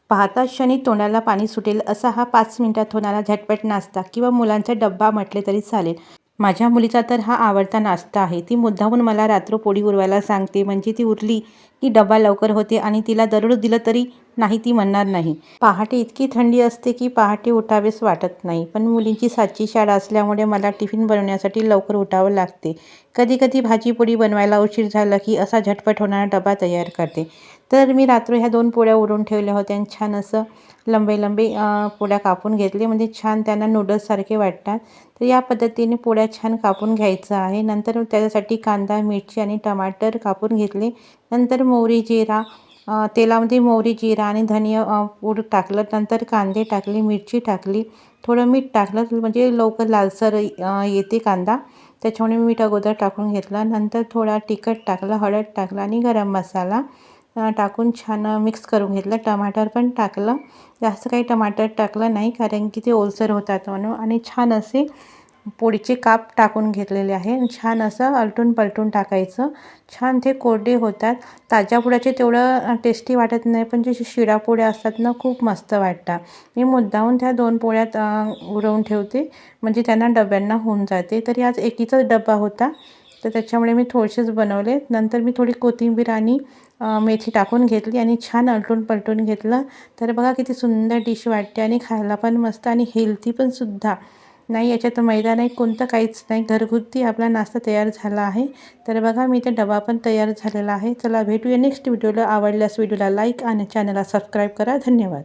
पाहताच क्षणी तोंडाला पाणी सुटेल असा हा 5 मिनिटात होणारा झटपट नाश्ता किंवा मुलांचा डब्बा म्हटले तरी चालेल. माझ्या मुलीचा तर हा आवडता नाश्ता आहे. ती मुद्दामून मला रात्र पोळी उरवायला सांगते, म्हणजे ती उरली की डब्बा लवकर होते आणि तिला दररोज दिलं तरी नाही ती म्हणणार नाही. पहाटे इतकी थंडी असते की पहाटे उठावेच वाटत नाही, पण मुलींची 7ची शाळा असल्यामुळे मला टिफिन बनवण्यासाठी लवकर उठावं लागते. कधी कधी भाजी पोळी बनवायला उशीर झाला की असा झटपट होणारा डबा तयार करते. तर मी रात्र ह्या 2 पोळ्या उडवून ठेवल्या होत्या आणि छान असं लंबे लंबे पोळ्या कापून घेतले, म्हणजे छान त्यांना नूडल्ससारखे वाटतात. तर या पद्धतीने पोळ्या छान कापून घ्यायचं आहे. नंतर त्याच्यासाठी कांदा, मिरची आणि टमाटर कापून घेतले. नंतर मोहरी, जिरा, तेलामध्ये मोहरी, जिरा आणि धनिया पूड टाकलं. नंतर कांदे टाकले, मिरची टाकली, थोडं मीठ टाकलं, म्हणजे लवकर लालसर येते कांदा. त्याच्यामुळे मीठ अगोदर टाकून घेतलं. नंतर थोडा तिखट टाकलं, हळद टाकलं आणि गरम मसाला टाकून छान मिक्स करून घेतलं. टमाटर पण टाकलं, जास्त काही टमाटर टाकलं नाही कारण की ते ओलसर होतात म्हणून. आणि छान असे पोळीचे काप टाकून घेतलेले आहे. छान असं आलटून पलटून टाकायचं. छान ते कोरडे होतात. ताज्या पोळ्याचे तेवढं टेस्टी वाटत नाही, पण जे शिळ्या पोळ्या असतात ना, खूप मस्त वाटतात. मी मुद्दामून त्या 2 पोळ्यात उडवून ठेवते, म्हणजे त्यांना डब्यांना होऊन जाते. तरी आज एकीचाच डब्बा होता, तर त्याच्यामुळे मी थोडेसेच बनवले. नंतर मी थोडी कोथिंबीर आणि मेथी टाकून घेतली आणि छान आलटून पलटून घेतलं. तर बघा किती सुंदर डिश वाटते आणि खायला पण मस्त आणि हेल्थी पण सुद्धा नाही. याच्यात मैदा नाही, कोणतं काहीच नाही, घरगुती आपला नाश्ता तयार झाला आहे. तर बघा मी इथे डबा पण तयार झालेला आहे. चला भेटूया नेक्स्ट व्हिडिओला. आवडल्यास व्हिडिओला लाईक आणि चॅनलला सबस्क्राईब करा. धन्यवाद.